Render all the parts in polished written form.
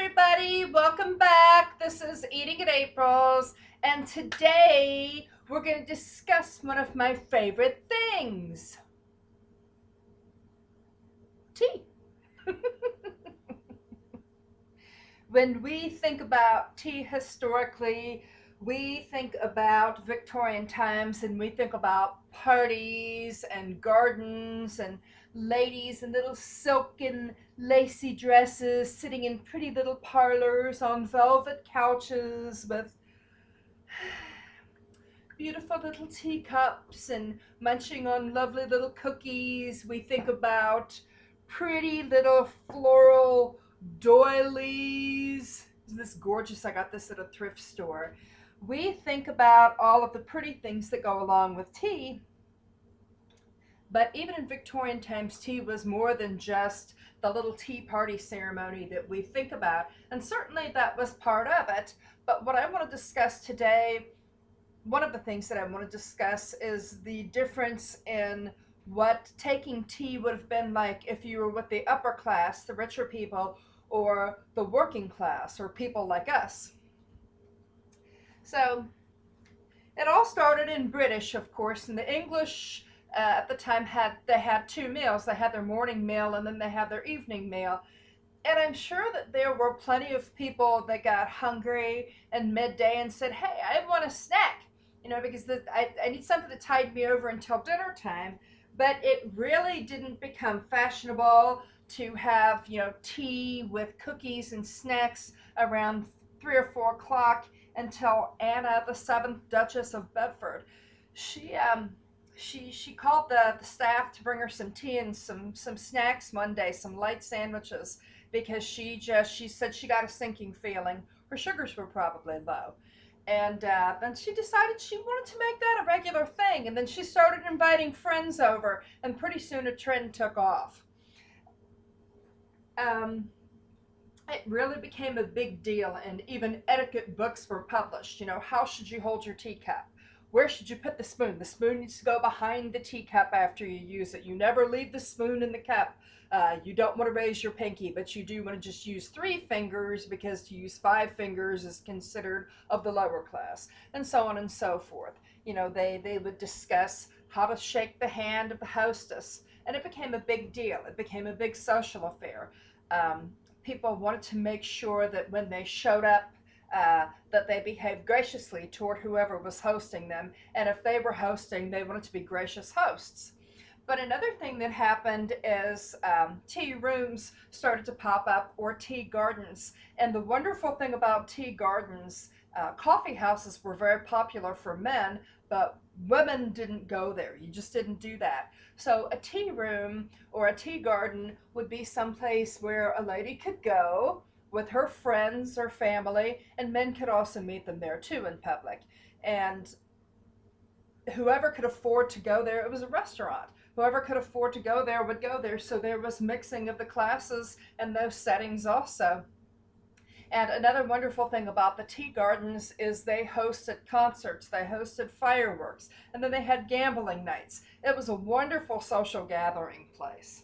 everybody, welcome back. This is Eating at April's, and today we're going to discuss one of my favorite things, tea. When we think about tea historically, we think about Victorian times and we think about parties and gardens and ladies in little silken lacy dresses sitting in pretty little parlors on velvet couches with beautiful little teacups and munching on lovely little cookies. We think about pretty little floral doilies. Isn't this gorgeous? I got this at a thrift store. We think about all of the pretty things that go along with tea, but even in Victorian times, tea was more than just the little tea party ceremony that we think about, and certainly that was part of it. But what I want to discuss today, one of the things that I want to discuss is the difference in what taking tea would have been like if you were with the upper class, the richer people, or the working class, or people like us. So it all started in British, of course, and the English at the time had two meals. They had their morning meal and then they had their evening meal. And I'm sure that there were plenty of people that got hungry in midday and said, "Hey, I want a snack," because I need something to tide me over until dinner time. But it really didn't become fashionable to have, tea with cookies and snacks around 3 or 4 o'clock until Anna, the seventh Duchess of Bedford. She she called the staff to bring her some tea and some snacks one day, some light sandwiches, because she said she got a sinking feeling. Her sugars were probably low. And then she decided she wanted to make that a regular thing. And then she started inviting friends over, and pretty soon a trend took off. Um, it really became a big deal, and even etiquette books were published. How should you hold your teacup? Where should you put the spoon? The spoon needs to go behind the teacup after you use it. You never leave the spoon in the cup. You don't want to raise your pinky, but you do want to just use 3 fingers, because to use 5 fingers is considered of the lower class, and so on and so forth. They would discuss how to shake the hand of the hostess, and it became a big deal. It became a big social affair. People wanted to make sure that when they showed up, that they behaved graciously toward whoever was hosting them. And if they were hosting, they wanted to be gracious hosts. But another thing that happened is tea rooms started to pop up, or tea gardens. And the wonderful thing about tea gardens, coffee houses were very popular for men, but women didn't go there. You just didn't do that. So a tea room or a tea garden would be someplace where a lady could go with her friends or family, and men could also meet them there too in public. And whoever could afford to go there, it was a restaurant. Whoever could afford to go there would go there. So there was mixing of the classes in those settings also. And another wonderful thing about the tea gardens is they hosted concerts, they hosted fireworks, and then they had gambling nights. It was a wonderful social gathering place.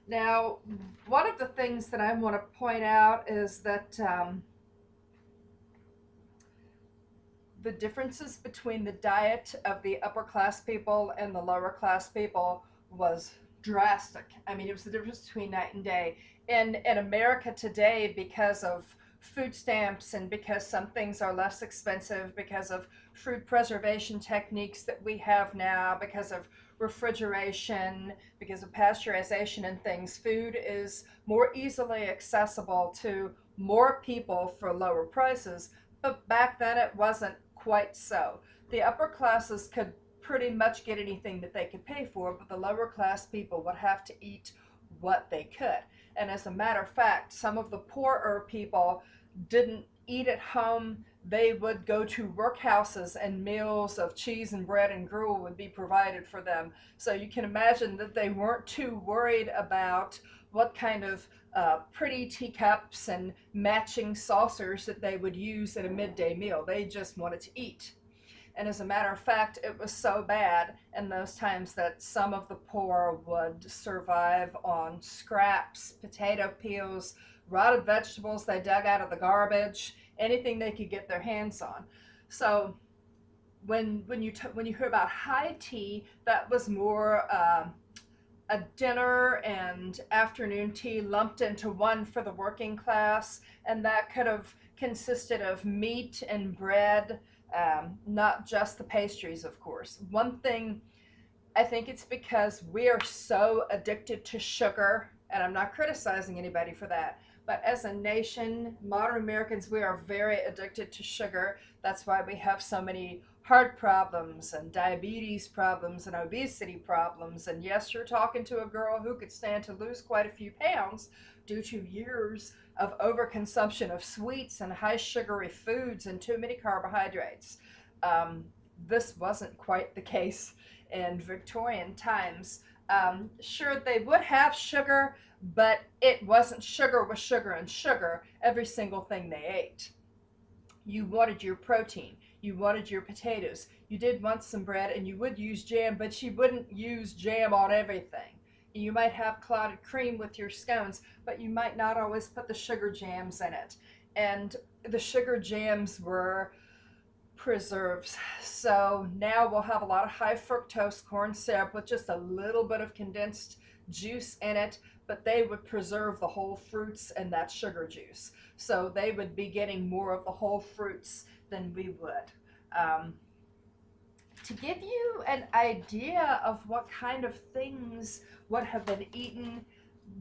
Now, one of the things that I want to point out is that the differences between the diet of the upper class people and the lower class people was drastic. I mean, it was the difference between night and day. In America today, because of food stamps and because some things are less expensive, because of food preservation techniques that we have now, because of refrigeration, because of pasteurization and things, food is more easily accessible to more people for lower prices. But back then it wasn't quite so. The upper classes could pretty much get anything that they could pay for, but the lower class people would have to eat what they could. And as a matter of fact, some of the poorer people didn't eat at home. They would go to workhouses, and meals of cheese and bread and gruel would be provided for them. So you can imagine that they weren't too worried about what kind of pretty teacups and matching saucers that they would use at a midday meal. They just wanted to eat. And as a matter of fact, it was so bad in those times that some of the poor would survive on scraps, potato peels, rotted vegetables they dug out of the garbage, anything they could get their hands on. So when you hear about high tea, that was more a dinner and afternoon tea lumped into one for the working class, and that could have consisted of meat and bread, not just the pastries, of course. One thing, I think it's because we are so addicted to sugar, and I'm not criticizing anybody for that. But as a nation, modern Americans, we are very addicted to sugar. That's why we have so many heart problems and diabetes problems and obesity problems. And yes, you're talking to a girl who could stand to lose quite a few pounds due to years of overconsumption of sweets and high sugary foods and too many carbohydrates. This wasn't quite the case in Victorian times. Sure, they would have sugar, but it wasn't sugar with sugar and sugar every single thing they ate. You wanted your protein, you wanted your potatoes, you did want some bread, and you would use jam, but you wouldn't use jam on everything. You might have clotted cream with your scones, but you might not always put the sugar jams in it. And the sugar jams were preserves. So now we'll have a lot of high fructose corn syrup with just a little bit of condensed juice in it, but they would preserve the whole fruits and that sugar juice. So they would be getting more of the whole fruits than we would. Um, to give you an idea of what kind of things would have been eaten,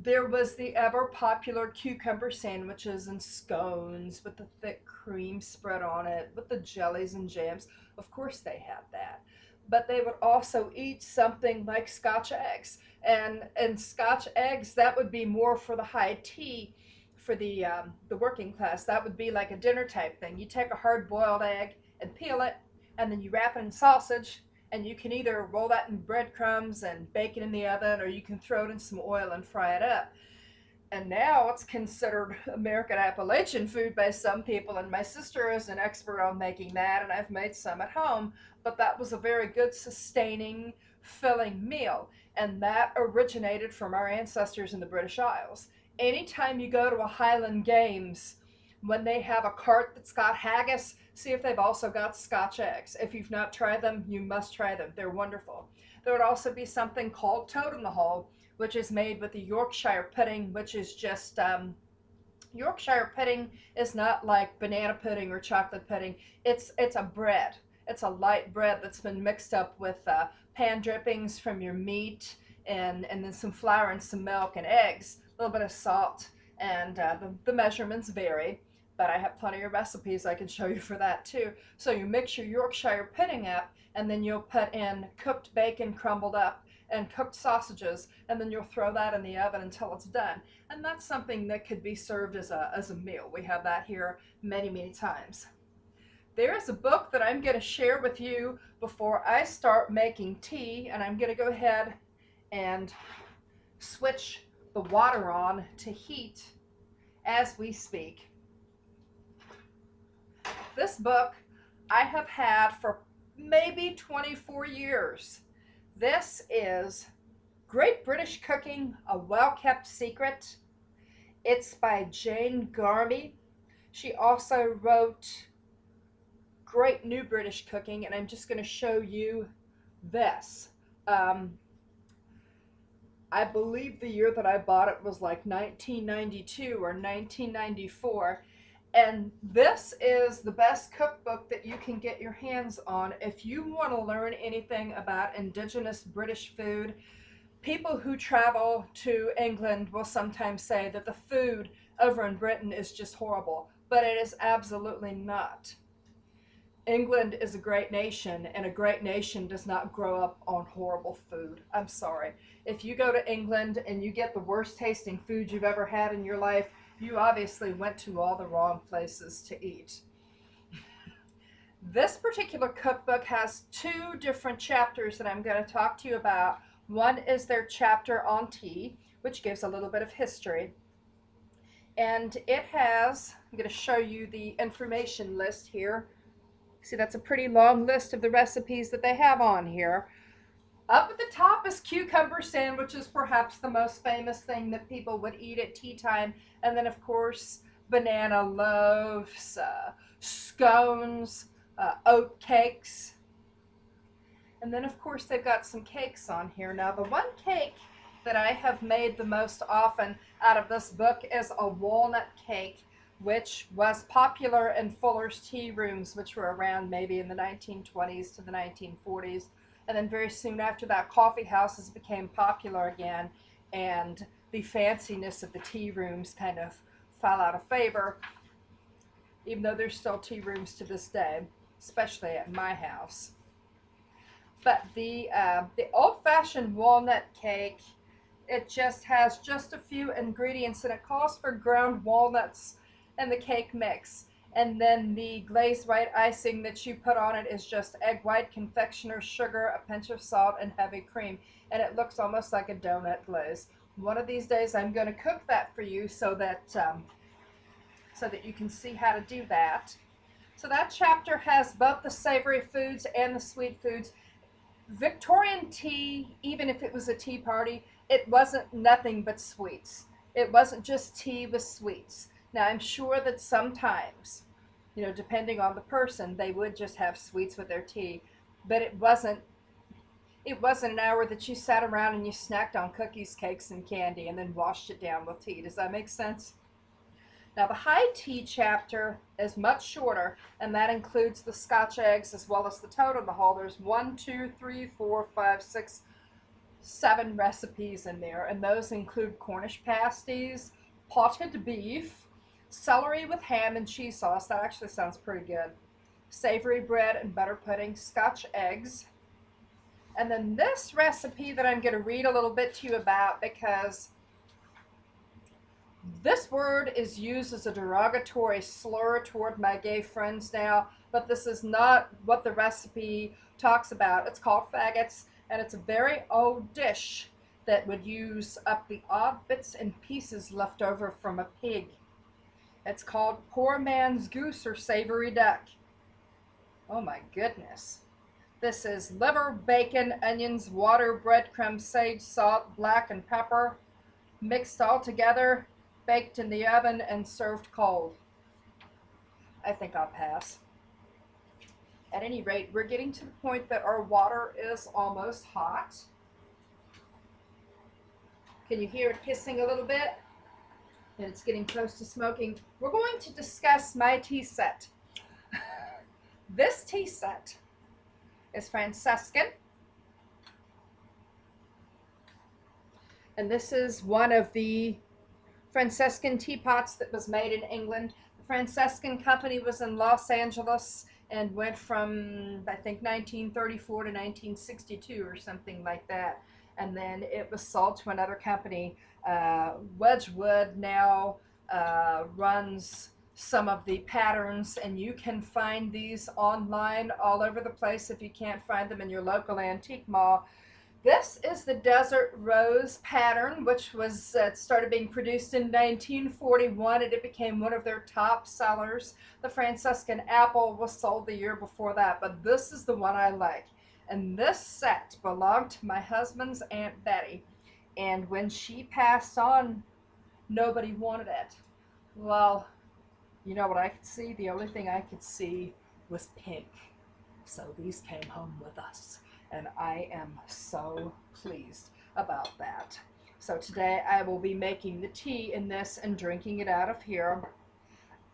there was the ever popular cucumber sandwiches and scones with the thick cream spread on it, with the jellies and jams. Of course, they had that. But they would also eat something like Scotch eggs. And Scotch eggs, that would be more for the high tea, for the working class. That would be like a dinner type thing. You take a hard boiled egg and peel it, and then you wrap it in sausage, and you can either roll that in breadcrumbs and bake it in the oven, or you can throw it in some oil and fry it up. And now it's considered American Appalachian food by some people, and my sister is an expert on making that, and I've made some at home. But that was a very good, sustaining, filling meal, and that originated from our ancestors in the British Isles. Anytime you go to a Highland Games, when they have a cart that's got haggis, see if they've also got Scotch eggs. If you've not tried them, you must try them. They're wonderful. There would also be something called toad in the hole, which is made with the Yorkshire pudding, which is just Yorkshire pudding is not like banana pudding or chocolate pudding. It's a bread. It's a light bread that's been mixed up with pan drippings from your meat, and then some flour and some milk and eggs, a little bit of salt, and the measurements vary. But I have plenty of recipes I can show you for that too. So you mix your Yorkshire pudding up, and then you'll put in cooked bacon crumbled up and cooked sausages, and then you'll throw that in the oven until it's done. And that's something that could be served as a meal. We have that here many, many times. There is a book that I'm going to share with you before I start making tea, and I'm going to go ahead and switch the water on to heat as we speak. This book I have had for maybe 24 years. This is Great British Cooking, A Well-Kept Secret. It's by Jane Garmy. She also wrote Great New British Cooking, and I'm just going to show you this. I believe the year that I bought it was like 1992 or 1994. And this is the best cookbook that you can get your hands on if you want to learn anything about indigenous British food. People who travel to England will sometimes say that the food over in Britain is just horrible, but it is absolutely not. England is a great nation, and a great nation does not grow up on horrible food. I'm sorry. If you go to England and you get the worst tasting food you've ever had in your life, you obviously went to all the wrong places to eat. This particular cookbook has two different chapters that I'm going to talk to you about. One is their chapter on tea, which gives a little bit of history. And it has, I'm going to show you the information list here. See, that's a pretty long list of the recipes that they have on here. Up at the top is cucumber sandwiches, perhaps the most famous thing that people would eat at tea time. And then, of course, banana loaves, scones, oat cakes. And then, of course, they've got some cakes on here. Now, the one cake that I have made the most often out of this book is a walnut cake, which was popular in Fuller's tea rooms, which were around maybe in the 1920s to the 1940s. And then very soon after that, coffee houses became popular again, and the fanciness of the tea rooms kind of fell out of favor, even though there's still tea rooms to this day, especially at my house. But the old-fashioned walnut cake, it just has just a few ingredients, and it calls for ground walnuts and the cake mix. And then the glazed white icing that you put on it is just egg white, confectioner's sugar, a pinch of salt, and heavy cream. And it looks almost like a donut glaze. One of these days I'm going to cook that for you so that you can see how to do that. So that chapter has both the savory foods and the sweet foods. Victorian tea, even if it was a tea party, it wasn't nothing but sweets. It wasn't just tea with sweets. Now, I'm sure that sometimes, depending on the person, they would just have sweets with their tea, but it wasn't an hour that you sat around and you snacked on cookies, cakes, and candy and then washed it down with tea. Does that make sense? Now, the high tea chapter is much shorter, and that includes the Scotch eggs as well as the toad in the hole. There's 1, 2, 3, 4, 5, 6, 7 recipes in there, and those include Cornish pasties, potted beef, celery with ham and cheese sauce. That actually sounds pretty good. Savory bread and butter pudding, Scotch eggs. And then this recipe that I'm going to read a little bit to you about, because this word is used as a derogatory slur toward my gay friends now, but this is not what the recipe talks about. It's called faggots, and it's a very old dish that would use up the odd bits and pieces left over from a pig. It's called poor man's goose or savory duck. Oh my goodness. This is liver, bacon, onions, water, breadcrumbs, sage, salt, black, and pepper, mixed all together, baked in the oven, and served cold. I think I'll pass. At any rate, we're getting to the point that our water is almost hot. Can you hear it hissing a little bit? And it's getting close to smoking. We're going to discuss my tea set. This tea set is Franciscan. And this is one of the Franciscan teapots that was made in England. The Franciscan Company was in Los Angeles and went from, I think, 1934 to 1962 or something like that. And then it was sold to another company. Wedgwood now runs some of the patterns, and you can find these online all over the place if you can't find them in your local antique mall. This is the Desert Rose pattern, which was started being produced in 1941, and it became one of their top sellers. The Franciscan Apple was sold the year before that, but this is the one I like. And this set belonged to my husband's Aunt Betty. And when she passed on, nobody wanted it. Well, you know what I could see? The only thing I could see was pink. So these came home with us. And I am so pleased about that. So today I will be making the tea in this and drinking it out of here.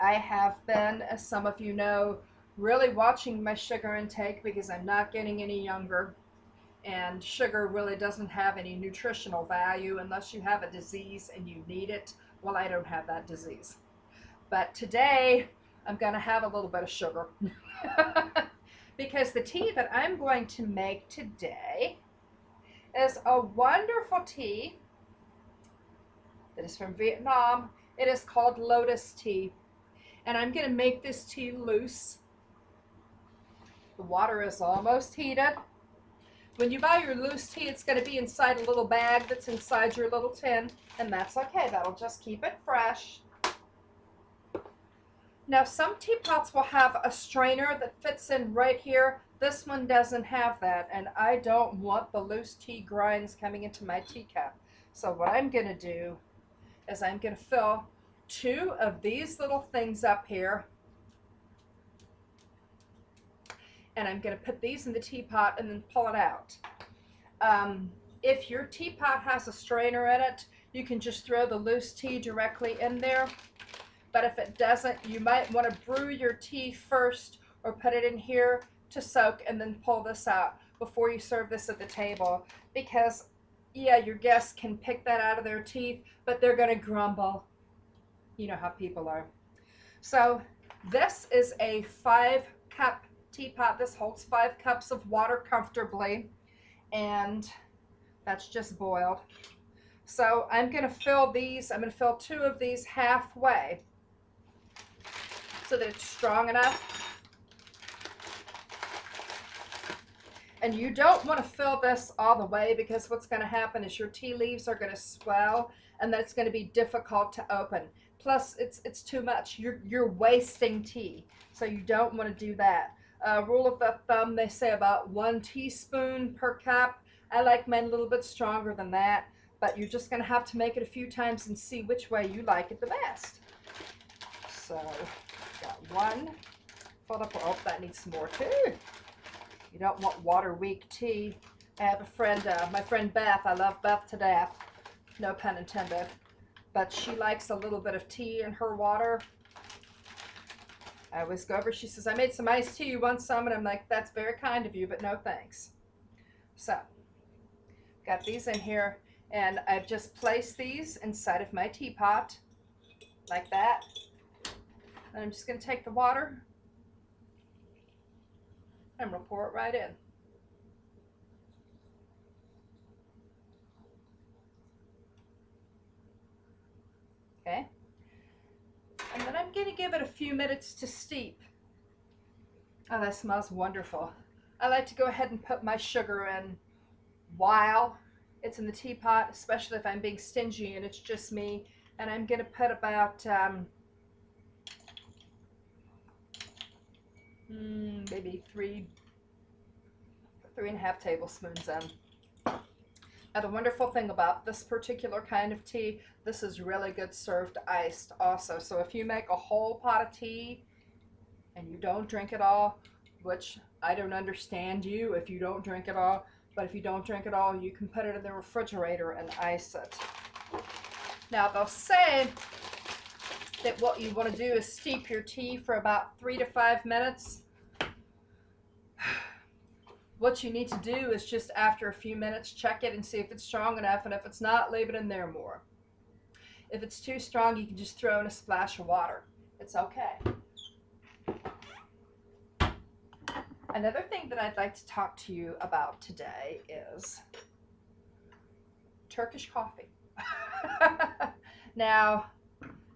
I have been, as some of you know, really watching my sugar intake because I'm not getting any younger. And sugar really doesn't have any nutritional value unless you have a disease and you need it. Well, I don't have that disease. But today I'm going to have a little bit of sugar. Because the tea that I'm going to make today is a wonderful tea that is from Vietnam. It is called Lotus Tea. And I'm going to make this tea loose. The water is almost heated. When you buy your loose tea, it's going to be inside a little bag that's inside your little tin. And that's okay. That'll just keep it fresh. Now some teapots will have a strainer that fits in right here. This one doesn't have that, and I don't want the loose tea grinds coming into my teacup. So what I'm going to do is I'm going to fill 2 of these little things up here, and I'm going to put these in the teapot and then pull it out. If your teapot has a strainer in it, you can just throw the loose tea directly in there. But if it doesn't, you might want to brew your tea first or put it in here to soak and then pull this out before you serve this at the table. Because, yeah, your guests can pick that out of their teeth, but they're going to grumble. You know how people are. So this is a 5-cup teapot. This holds 5 cups of water comfortably, and that's just boiled. So I'm going to fill these, I'm going to fill 2 of these halfway so that it's strong enough. And you don't want to fill this all the way, because what's going to happen is your tea leaves are going to swell, and then it's going to be difficult to open. Plus, it's too much. You're wasting tea, so you don't want to do that. Rule of thumb, they say about 1 teaspoon per cup. I like mine a little bit stronger than that, but you're just going to have to make it a few times and see which way you like it the best. So, got 1 filled up. Oh, that needs some more too. You don't want water weak tea. I have a friend, my friend Beth. I love Beth to death. No pun intended. But she likes a little bit of tea in her water. I always go over. She says, I made some iced tea. You want some? And I'm like, that's very kind of you, but no thanks. So, got these in here. And I've just placed these inside of my teapot. Like that. And I'm just going to take the water. And we'll pour it right in. Okay. And then I'm going to give it a few minutes to steep. Oh, that smells wonderful. I like to go ahead and put my sugar in while it's in the teapot, especially if I'm being stingy and it's just me. And I'm going to put about maybe 3.5 tablespoons in. Now, the wonderful thing about this particular kind of tea, this is really good served iced also. So if you make a whole pot of tea and you don't drink it all, which I don't understand you if you don't drink it all, but if you don't drink it all, you can put it in the refrigerator and ice it. Now, they'll say that what you want to do is steep your tea for about 3 to 5 minutes. What you need to do is just after a few minutes, check it and see if it's strong enough, and if it's not, leave it in there more. If it's too strong, you can just throw in a splash of water. It's okay. Another thing that I'd like to talk to you about today is Turkish coffee. Now,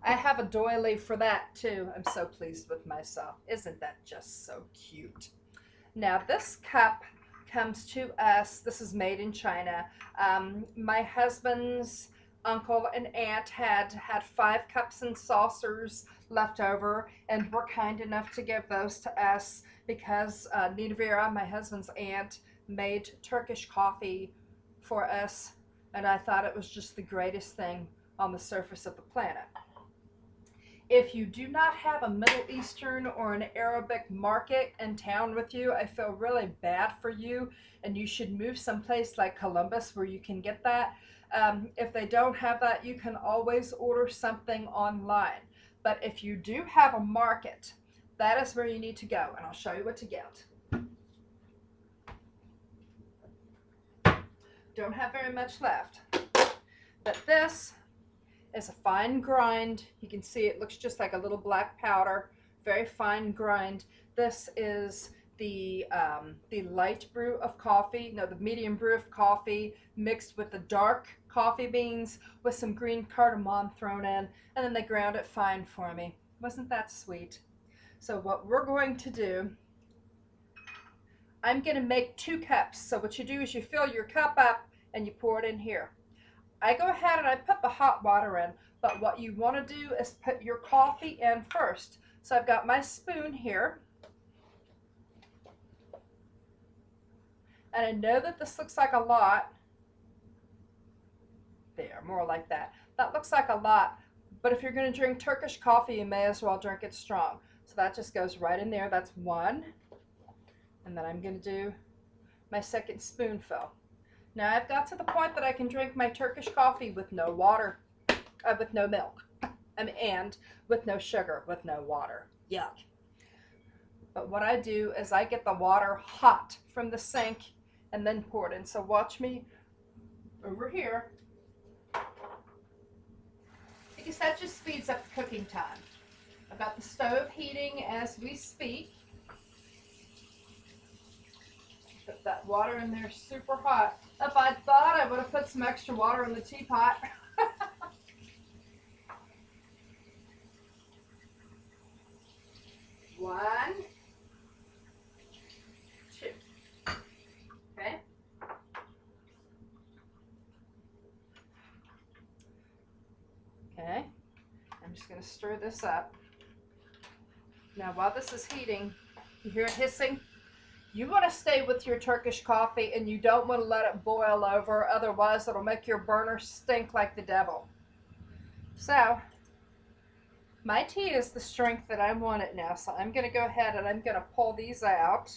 I have a doily for that too. I'm so pleased with myself. Isn't that just so cute? Now, this cup comes to us. This is made in China. My husband's uncle and aunt had 5 cups and saucers left over, and were kind enough to give those to us because Nina Vera, my husband's aunt, made Turkish coffee for us, and I thought it was just the greatest thing on the surface of the planet. If you do not have a Middle Eastern or an Arabic market in town with you, I feel really bad for you, and you should move someplace like Columbus where you can get that. If they don't have that, you can always order something online. But if you do have a market, that is where you need to go, and I'll show you what to get. Don't have very much left, but this is a fine grind. You can see it looks just like a little black powder, very fine grind. This is the light brew of coffee, no, the medium brew of coffee mixed with the dark coffee beans with some green cardamom thrown in, and then they ground it fine for me. Wasn't that sweet? So what we're going to do, I'm going to make 2 cups. So what you do is you fill your cup up and you pour it in here. I go ahead and I put the hot water in, but what you want to do is put your coffee in first. So I've got my spoon here. And I know that this looks like a lot. There, more like that. That looks like a lot, but if you're going to drink Turkish coffee, you may as well drink it strong. So that just goes right in there. That's one. And then I'm going to do my second spoonful. Now I've got to the point that I can drink my Turkish coffee with no water, with no milk, and with no sugar, with no water. Yuck. But what I do is I get the water hot from the sink and then pour it in. So watch me over here, because that just speeds up the cooking time. I've got the stove heating as we speak. Put that water in there super hot. If I thought I would have put some extra water in the teapot. One, two. Okay. Okay. I'm just going to stir this up. Now while this is heating, you hear it hissing? You want to stay with your Turkish coffee and you don't want to let it boil over, otherwise it'll make your burner stink like the devil. So, my tea is the strength that I want it now, so I'm going to go ahead and I'm going to pull these out.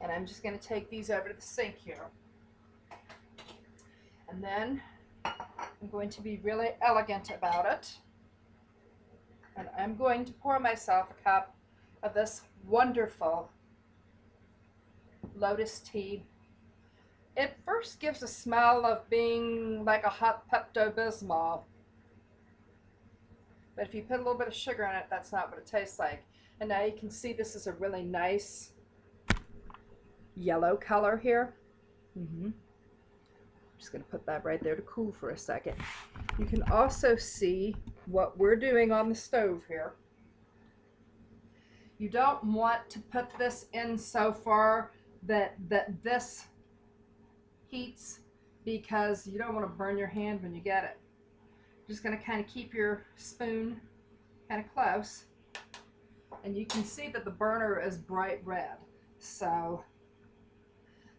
And I'm just going to take these over to the sink here. And then I'm going to be really elegant about it. And I'm going to pour myself a cup of this wonderful Lotus tea. It first gives a smell of being like a hot Pepto-Bismol. But if you put a little bit of sugar in it, that's not what it tastes like. And now you can see this is a really nice yellow color here. I'm just going to put that right there to cool for a second. You can also see what we're doing on the stove here. You don't want to put this in so far that this heats, because you don't want to burn your hand when you get it. Just going to kind of keep your spoon kind of close, and you can see that the burner is bright red. So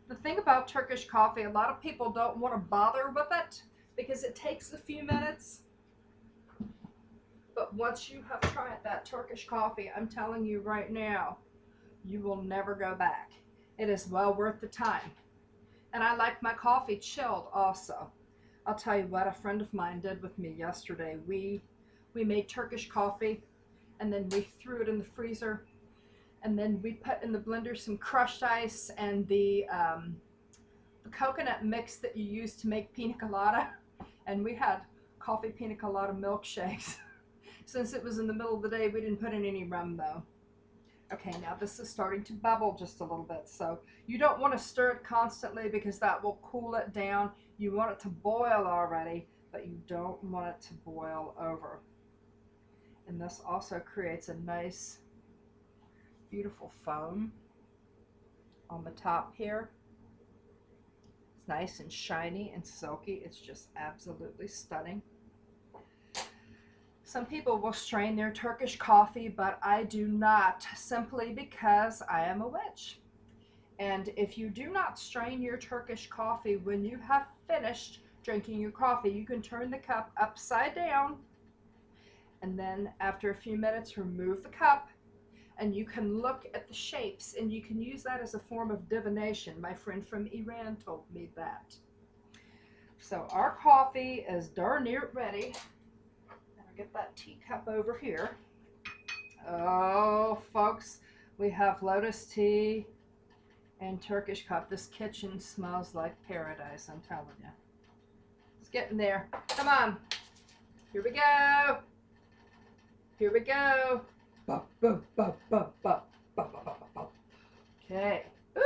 the thing about Turkish coffee, a lot of people don't want to bother with it because it takes a few minutes. But once you have tried that Turkish coffee, I'm telling you right now, you will never go back. It is well worth the time. And I like my coffee chilled also. I'll tell you what a friend of mine did with me yesterday. We made Turkish coffee, and then we threw it in the freezer, and then we put in the blender some crushed ice and the coconut mix that you use to make pina colada, and we had coffee pina colada milkshakes. Since it was in the middle of the day, we didn't put in any rum though. Okay, now this is starting to bubble just a little bit, so you don't want to stir it constantly because that will cool it down. You want it to boil already, but you don't want it to boil over. And this also creates a nice, beautiful foam on the top here. It's nice and shiny and silky. It's just absolutely stunning. Some people will strain their Turkish coffee, but I do not, simply because I am a witch. And if you do not strain your Turkish coffee when you have finished drinking your coffee, you can turn the cup upside down, and then after a few minutes remove the cup, and you can look at the shapes, and you can use that as a form of divination. My friend from Iran told me that. So our coffee is darn near ready. Get that teacup over here. Oh, folks, we have Lotus tea and Turkish coffee. This kitchen smells like paradise, I'm telling you. It's getting there. Come on. Here we go. Here we go. Okay. Ooh,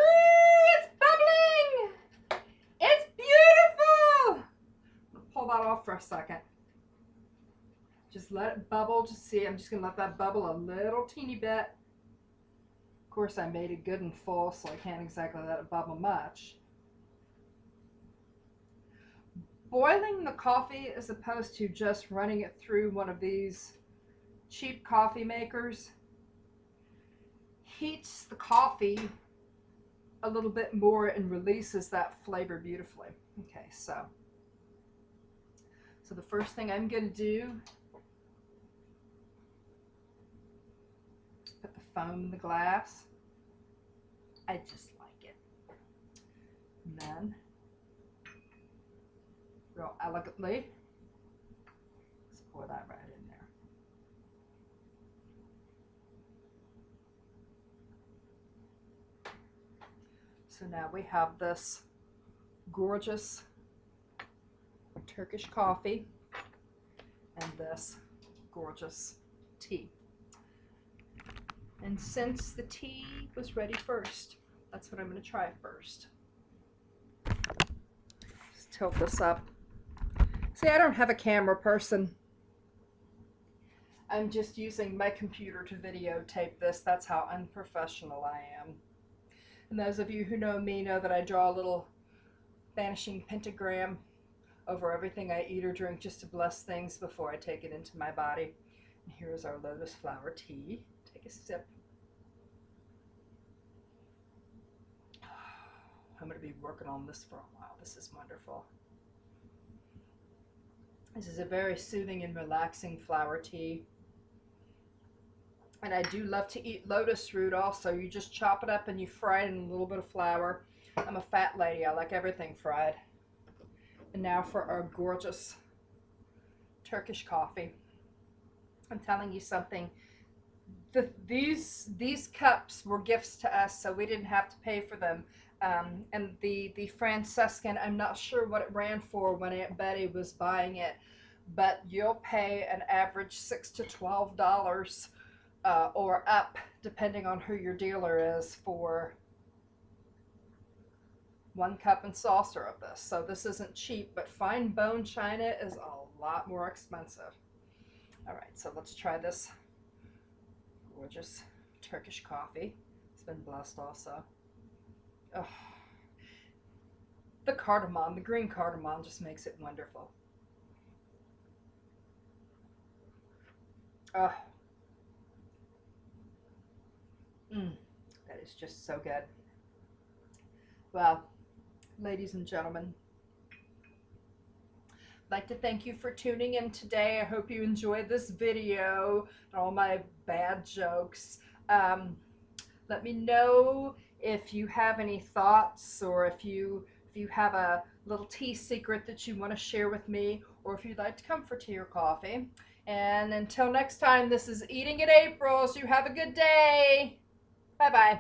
it's bubbling. It's beautiful. I'll pull that off for a second. Just let it bubble. Just see, I'm just going to let that bubble a little teeny bit. Of course, I made it good and full, so I can't exactly let it bubble much. Boiling the coffee as opposed to just running it through one of these cheap coffee makers heats the coffee a little bit more and releases that flavor beautifully. Okay, so the first thing I'm going to do is put the foam in the glass. I just like it. And then, real elegantly, let's pour that right in there. So now we have this gorgeous Turkish coffee and this gorgeous tea. And since the tea was ready first, that's what I'm going to try first. Just tilt this up. See, I don't have a camera person. I'm just using my computer to videotape this. That's how unprofessional I am. And those of you who know me know that I draw a little vanishing pentagram over everything I eat or drink just to bless things before I take it into my body. And here's our lotus flower tea. Take a sip. I'm going to be working on this for a while. This is wonderful. This is a very soothing and relaxing flower tea. And I do love to eat lotus root also. You just chop it up and you fry it in a little bit of flour. I'm a fat lady. I like everything fried. And now for our gorgeous Turkish coffee. I'm telling you something. These cups were gifts to us, so we didn't have to pay for them. And the Franciscan, I'm not sure what it ran for when Aunt Betty was buying it, but you'll pay an average $6 to $12 or up, depending on who your dealer is, for 1 cup and saucer of this. So this isn't cheap, but fine bone china is a lot more expensive. All right, so let's try this gorgeous Turkish coffee. It's been blessed also. Oh, the cardamom, the green cardamom just makes it wonderful. Oh, that is just so good. Well, ladies and gentlemen, I'd like to thank you for tuning in today. I hope you enjoyed this video and all my bad jokes. Let me know if you have any thoughts, or if you have a little tea secret that you want to share with me, or if you'd like to come for tea or coffee. And until next time, this is Eating in April, so you have a good day. Bye-bye.